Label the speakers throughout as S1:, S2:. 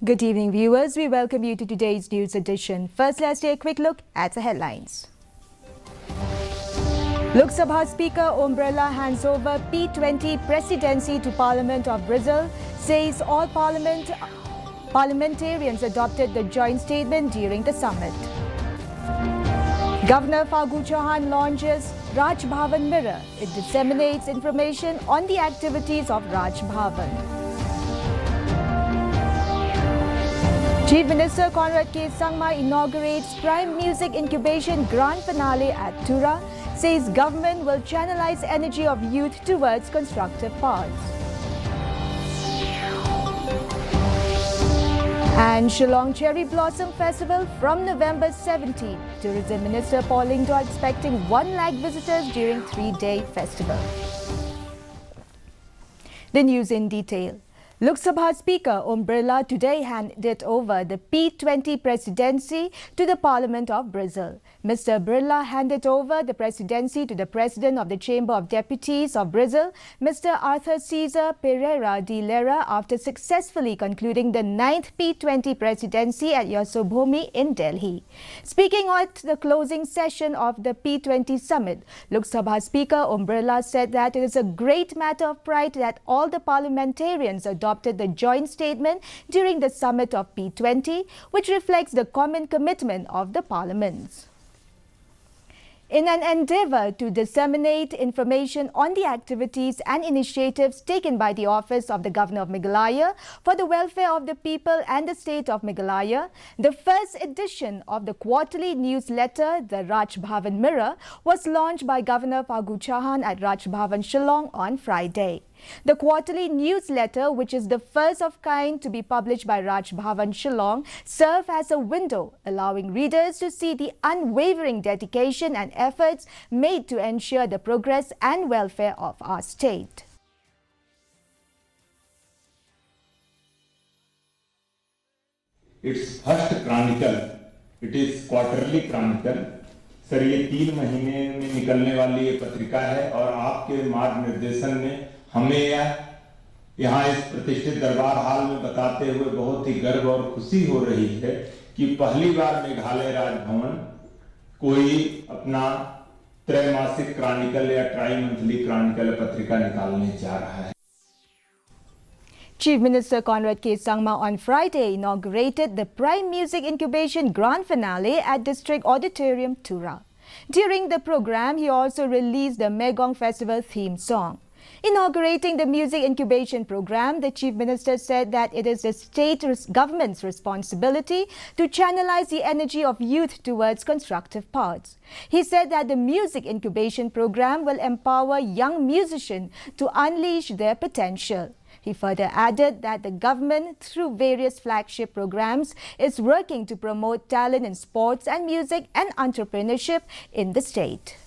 S1: Good evening, viewers. We welcome you to today's news edition. First, let's take a quick look at the headlines. Lok Sabha Speaker Om Birla hands over P20 presidency to Parliament of Brazil, says all parliamentarians adopted the joint statement during the summit. Governor Phagu Chauhan launches Raj Bhavan Mirror. It disseminates information on the activities of Raj Bhavan. Chief Minister Conrad K. Sangma inaugurates Prime Music Incubation Grand Finale at Tura, says government will channelize energy of youth towards constructive paths. And Shillong Cherry Blossom Festival from November 17. Tourism Minister Paul Lyngdoh expecting 1 lakh visitors during 3-day festival. The news in detail. Lok Sabha Speaker Om Birla today handed over the P20 presidency to the Parliament of Brazil. Mr. Birla handed over the presidency to the President of the Chamber of Deputies of Brazil, Mr. Arthur Cesar Pereira de Lera, after successfully concluding the 9th P20 presidency at Yasobhumi in Delhi. Speaking at the closing session of the P20 summit, Lok Sabha Speaker Om Birla said that it is a great matter of pride that all the parliamentarians adopted the joint statement during the summit of P20, which reflects the common commitment of the parliaments. In an endeavour to disseminate information on the activities and initiatives taken by the Office of the Governor of Meghalaya for the welfare of the people and the state of Meghalaya, the first edition of the quarterly newsletter, the Raj Bhavan Mirror, was launched by Governor Phagu Chauhan at Raj Bhavan Shillong on Friday. The quarterly newsletter, which is the first of kind to be published by Raj Bhavan Shillong, serves as a window, allowing readers to see the unwavering dedication and efforts made to ensure the progress and welfare of our state.
S2: Its first chronicle, it is quarterly chronicle. Sir ये 3 महीने में निकलने वाली ये पत्रिका है और आपके मार्गनिर्देशन में हमें यहाँ इस प्रतिष्ठित दरबार हाल में बताते हुए बहुत ही गर्व और खुशी हो रही है कि पहली बार मेघालय राजभवन कोई अपना त्रैमासिक क्रॉनिकल या ट्राई मंथली क्रॉनिकल पत्रिका निकालने जा रहा है.
S1: Chief Minister Conrad K. Sangma on Friday inaugurated the Prime Music Incubation Grand Finale at District Auditorium, Tura. During the program, he also released the Megong Festival theme song. Inaugurating the Music Incubation Program, the Chief Minister said that it is the state government's responsibility to channelize the energy of youth towards constructive paths. He said that the Music Incubation Program will empower young musicians to unleash their potential. He further added that the government, through various flagship programs, is working to promote talent in sports and music and entrepreneurship in the state.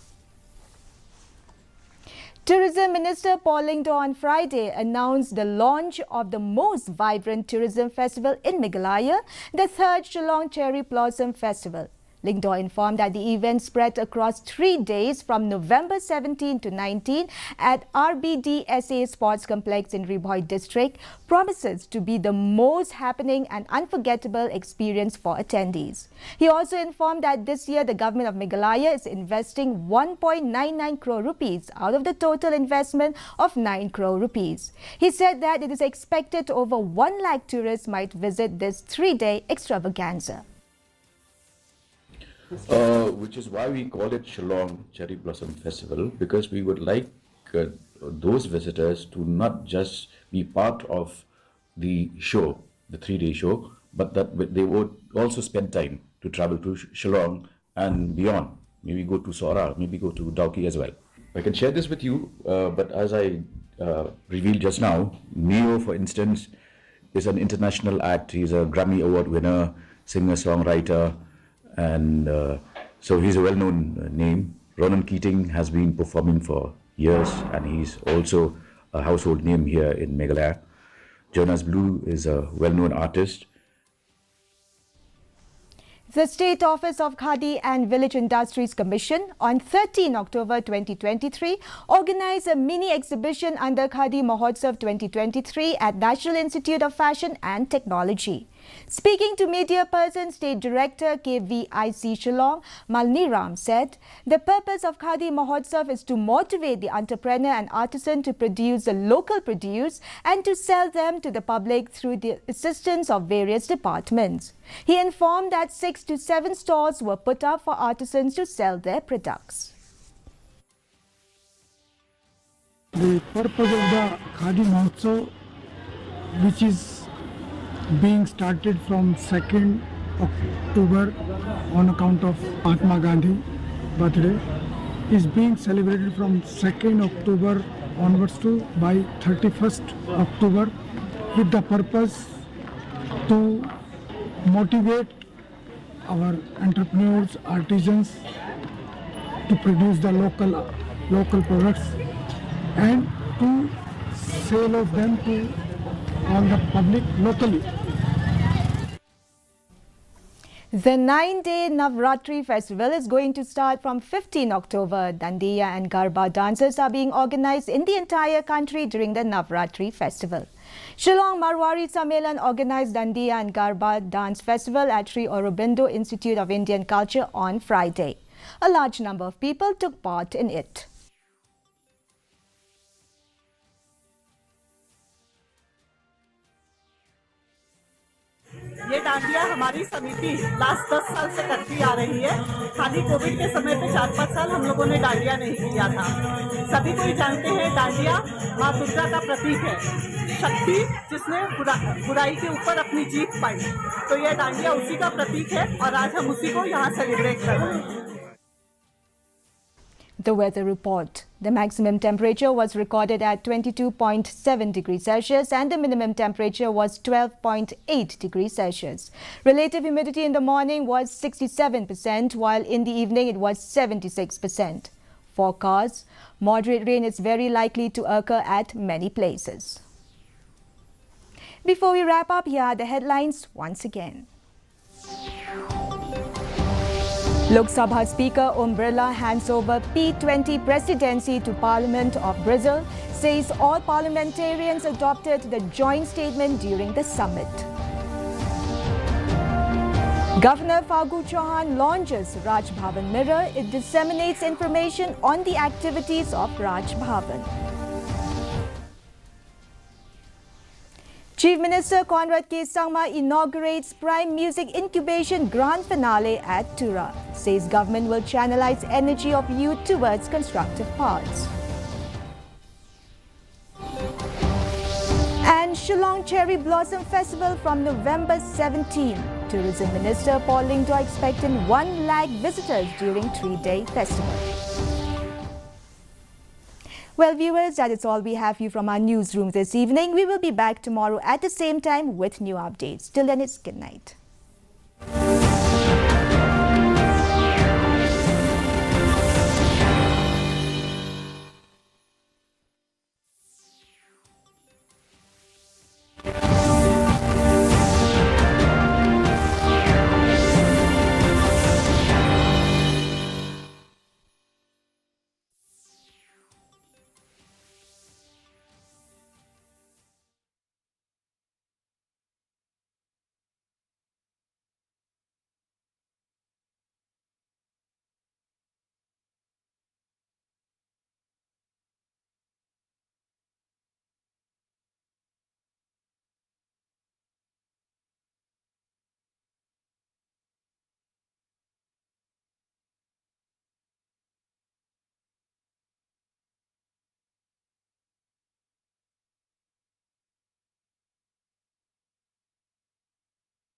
S1: Tourism Minister Paul Lyngdoh on Friday announced the launch of the most vibrant tourism festival in Meghalaya, the 3rd Shillong Cherry Blossom Festival. Lyngdoh informed that the event spread across 3 days from November 17 to 19 at RBDSA Sports Complex in Riboy District promises to be the most happening and unforgettable experience for attendees. He also informed that this year the government of Meghalaya is investing 1.99 crore rupees out of the total investment of 9 crore rupees. He said that it is expected over 1 lakh tourists might visit this 3-day extravaganza.
S3: Which is why we call it Shillong Cherry Blossom Festival, because we would like those visitors to not just be part of the show, the 3-day show, but that they would also spend time to travel to Shillong and beyond. Maybe go to Sora, maybe go to Dauki as well. I can share this with you, but as I revealed just now, Neo, for instance, is an international act. He's a Grammy Award winner, singer-songwriter, and so he's a well-known name. Ronan Keating has been performing for years, and he's also a household name here in Meghalaya. Jonas Blue is a well-known artist.
S1: The State Office of Khadi and Village Industries Commission on 13 October 2023 organized a mini exhibition under Khadi Mahotsav 2023 at National Institute of Fashion and Technology. Speaking to media person, State Director KVIC Shillong, Malniram said, the purpose of Khadi Mahotsav is to motivate the entrepreneur and artisan to produce the local produce and to sell them to the public through the assistance of various departments. He informed that 6 to 7 stalls were put up for artisans to sell their products.
S4: The purpose of the Khadi Mahotsav, which is being started from 2nd October on account of Mahatma Gandhi birthday, is being celebrated from 2nd October onwards to by 31st October with the purpose to motivate our entrepreneurs, artisans to produce the local products and to sell of them to all the public locally.
S1: The 9-day Navratri festival is going to start from 15 October. Dandiya and Garba dances are being organized in the entire country during the Navratri festival. Shillong Marwari Sammelan organized Dandiya and Garba dance festival at Sri Aurobindo Institute of Indian Culture on Friday. A large number of people took part in it.
S5: ये डांडिया हमारी समिति last 10 साल से करती आ रही है। खाली Covid के समय पे 4-5 साल हम लोगों ने डांडिया नहीं किया था। सभी कोई जानते हैं डांडिया माँ दुर्गा का प्रतीक है, शक्ति जिसने बुराई के ऊपर अपनी जीत पाई। तो ये डांडिया उसी का प्रतीक है और आज हम उसी को यहाँ सेलिब्रेट कर रहे हैं।
S1: The weather report. The maximum temperature was recorded at 22.7 degrees Celsius and the minimum temperature was 12.8 degrees Celsius. Relative humidity in the morning was 67%, while in the evening it was 76%. Forecast: moderate rain is very likely to occur at many places. Before we wrap up, here are the headlines once again. Lok Sabha Speaker Om Birla hands over P20 presidency to Parliament of Brazil, says all parliamentarians adopted the joint statement during the summit. Governor Fagu Chauhan launches Raj Bhavan Mirror. It disseminates information on the activities of Raj Bhavan. Chief Minister Conrad K. Sangma inaugurates Prime Music Incubation Grand Finale at Tura. Says government will channelize energy of youth towards constructive paths. And Shillong Cherry Blossom Festival from November 17. Tourism Minister Paul Lingdoy expecting 1 lakh visitors during 3-day festival. Well, viewers, that is all we have for you from our newsroom this evening. We will be back tomorrow at the same time with new updates. Till then, it's good night.